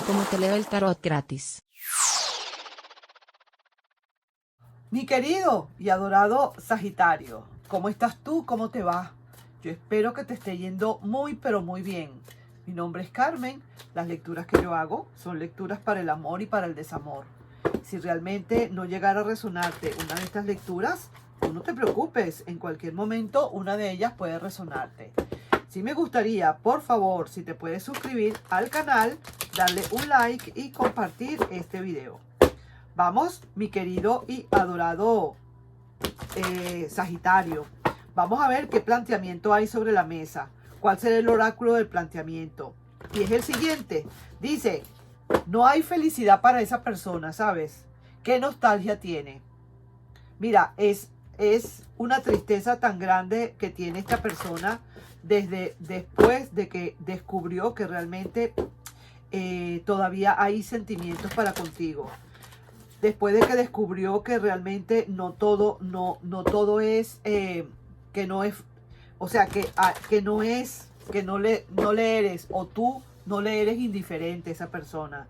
cómo te leo el tarot gratis. Mi querido y adorado Sagitario, ¿cómo estás tú? ¿Cómo te va? Yo espero que te esté yendo muy pero muy bien. Mi nombre es Carmen. Las lecturas que yo hago son lecturas para el amor y para el desamor. Si realmente no llegara a resonarte una de estas lecturas, tú no te preocupes. En cualquier momento una de ellas puede resonarte. Sí me gustaría, por favor, si te puedes suscribir al canal, darle un like y compartir este video. Vamos, mi querido y adorado Sagitario. Vamos a ver qué planteamiento hay sobre la mesa. ¿Cuál será el oráculo del planteamiento? Y es el siguiente. Dice, no hay felicidad para esa persona, ¿sabes? ¿Qué nostalgia tiene? Mira, es una tristeza tan grande que tiene esta persona desde después de que descubrió que realmente todavía hay sentimientos para contigo. Después de que descubrió que realmente no todo es, que no es, o sea, que no es, que no le eres, o tú no le eres indiferente a esa persona.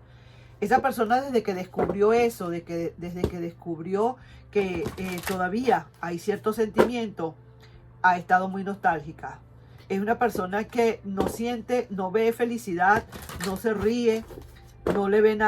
Esa persona desde que descubrió eso, desde que descubrió que todavía hay cierto sentimiento, ha estado muy nostálgica. Es una persona que no siente, no ve felicidad, no se ríe, no le ven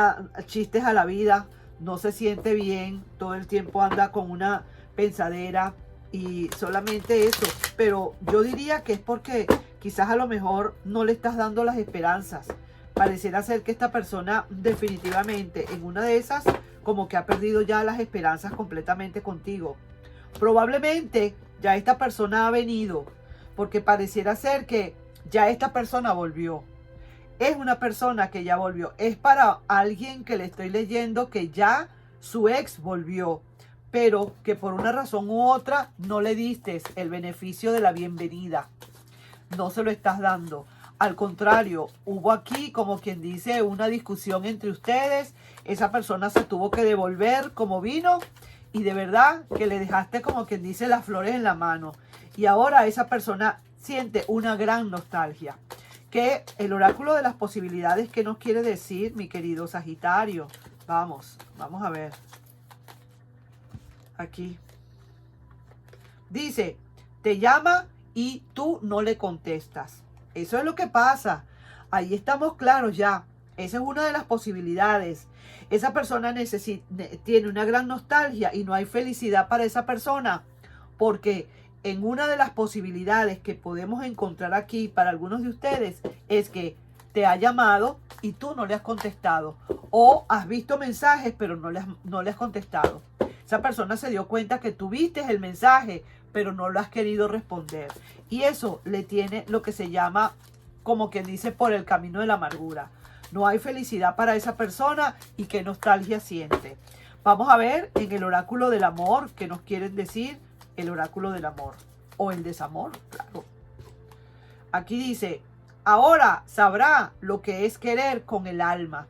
chistes a la vida, no se siente bien, todo el tiempo anda con una pensadera y solamente eso. Pero yo diría que es porque quizás a lo mejor no le estás dando las esperanzas. Pareciera ser que esta persona definitivamente en una de esas como que ha perdido ya las esperanzas completamente contigo. Probablemente ya esta persona ha venido porque pareciera ser que ya esta persona volvió. Es una persona que ya volvió. Es para alguien que le estoy leyendo que ya su ex volvió, pero que por una razón u otra no le diste el beneficio de la bienvenida. No se lo estás dando. Al contrario, hubo aquí, como quien dice, una discusión entre ustedes. Esa persona se tuvo que devolver como vino y de verdad que le dejaste, como quien dice, las flores en la mano. Y ahora esa persona siente una gran nostalgia. Que el oráculo de las posibilidades, ¿qué nos quiere decir, mi querido Sagitario? Vamos a ver. Aquí. Dice, te llama y tú no le contestas. Eso es lo que pasa. Ahí estamos claros ya. Esa es una de las posibilidades. Esa persona tiene una gran nostalgia y no hay felicidad para esa persona. Porque en una de las posibilidades que podemos encontrar aquí para algunos de ustedes es que te ha llamado y tú no le has contestado. O has visto mensajes pero no le has contestado. Esa persona se dio cuenta que tú viste el mensaje pero no lo has querido responder. Y eso le tiene lo que se llama, como quien dice, por el camino de la amargura. No hay felicidad para esa persona y qué nostalgia siente. Vamos a ver en el oráculo del amor qué nos quieren decir el oráculo del amor o el desamor, claro. Aquí dice, ahora sabrá lo que es querer con el alma.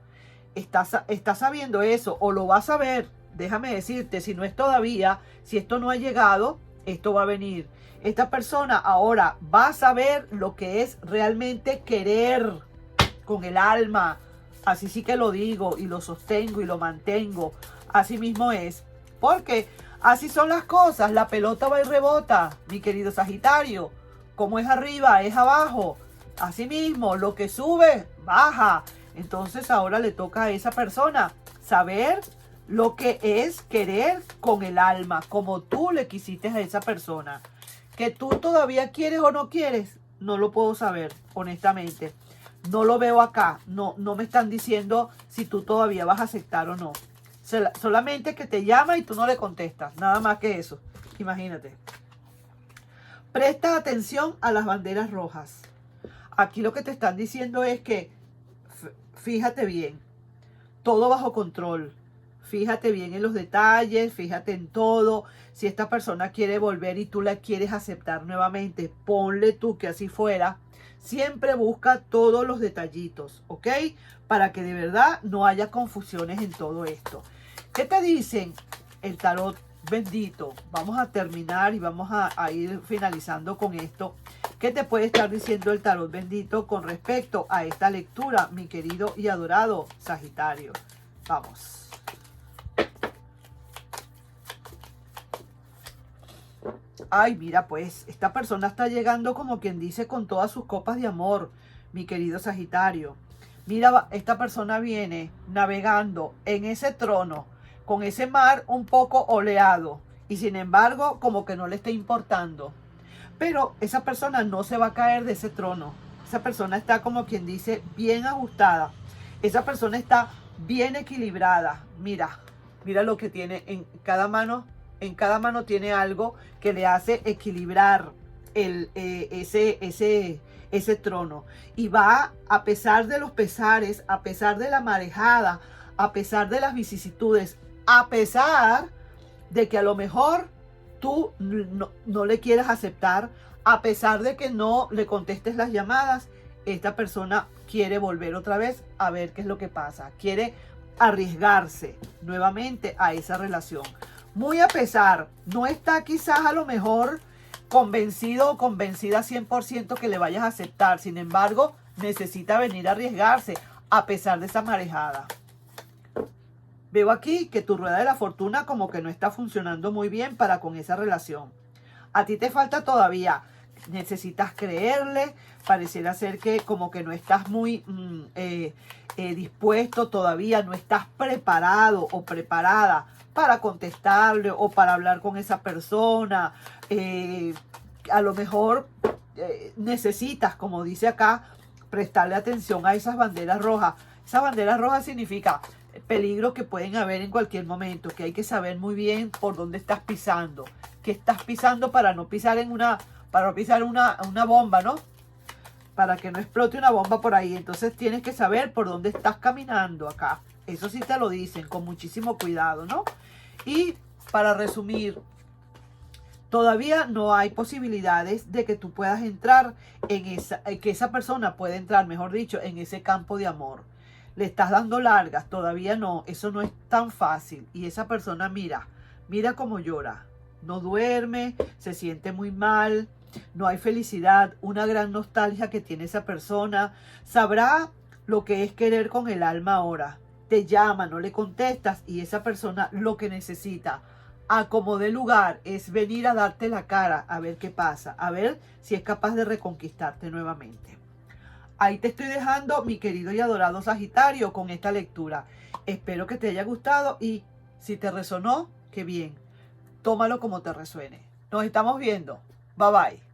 Está sabiendo eso o lo vas a ver. Déjame decirte, si no es todavía, si esto no ha llegado, esto va a venir. Esta persona ahora va a saber lo que es realmente querer con el alma. Así sí que lo digo y lo sostengo y lo mantengo. Así mismo es. Porque así son las cosas. La pelota va y rebota, mi querido Sagitario. Como es arriba, es abajo. Así mismo, lo que sube, baja. Entonces ahora le toca a esa persona saber lo que es querer con el alma, como tú le quisiste a esa persona. Que tú todavía quieres o no quieres, no lo puedo saber, honestamente. No lo veo acá. No me están diciendo si tú todavía vas a aceptar o no. Solamente que te llama y tú no le contestas. Nada más que eso. Imagínate. Presta atención a las banderas rojas. Aquí lo que te están diciendo es que fíjate bien. Todo bajo control. Fíjate bien en los detalles, fíjate en todo. Si esta persona quiere volver y tú la quieres aceptar nuevamente, ponle tú que así fuera. Siempre busca todos los detallitos, ¿ok? Para que de verdad no haya confusiones en todo esto. ¿Qué te dicen el tarot bendito? Vamos a terminar y vamos a ir finalizando con esto. ¿Qué te puede estar diciendo el tarot bendito con respecto a esta lectura, mi querido y adorado Sagitario? Vamos. Ay, mira, pues, esta persona está llegando como quien dice con todas sus copas de amor, mi querido Sagitario. Mira, esta persona viene navegando en ese trono, con ese mar un poco oleado, y sin embargo, como que no le está importando. Pero esa persona no se va a caer de ese trono. Esa persona está como quien dice bien ajustada. Esa persona está bien equilibrada. Mira, mira lo que tiene en cada mano. En cada mano tiene algo que le hace equilibrar ese trono. Y va, a pesar de los pesares, a pesar de la marejada, a pesar de las vicisitudes, a pesar de que a lo mejor tú no le quieras aceptar, a pesar de que no le contestes las llamadas, esta persona quiere volver otra vez a ver qué es lo que pasa. Quiere arriesgarse nuevamente a esa relación. Muy a pesar, no está quizás a lo mejor convencido o convencida 100% que le vayas a aceptar. Sin embargo, necesita venir a arriesgarse a pesar de esa marejada. Veo aquí que tu rueda de la fortuna como que no está funcionando muy bien para con esa relación. A ti te falta todavía. Necesitas creerle. Pareciera ser que como que no estás muy dispuesto todavía. No estás preparado o preparada para contestarle o para hablar con esa persona. A lo mejor necesitas, como dice acá, prestarle atención a esas banderas rojas. Esas banderas rojas significa peligros que pueden haber en cualquier momento, que hay que saber muy bien por dónde estás pisando, que estás pisando para no pisar una bomba, ¿no? Para que no explote una bomba por ahí. Entonces tienes que saber por dónde estás caminando acá. Eso sí te lo dicen con muchísimo cuidado, ¿no? Y para resumir, todavía no hay posibilidades de que tú puedas entrar que esa persona pueda entrar, mejor dicho, en ese campo de amor. Le estás dando largas, todavía no, eso no es tan fácil. Y esa persona, mira cómo llora. No duerme, se siente muy mal, no hay felicidad, una gran nostalgia que tiene esa persona. Sabrá lo que es querer con el alma ahora. Te llama, no le contestas y esa persona lo que necesita, a como de lugar, es venir a darte la cara, a ver qué pasa, a ver si es capaz de reconquistarte nuevamente. Ahí te estoy dejando, mi querido y adorado Sagitario, con esta lectura. Espero que te haya gustado y si te resonó, qué bien. Tómalo como te resuene. Nos estamos viendo. Bye bye.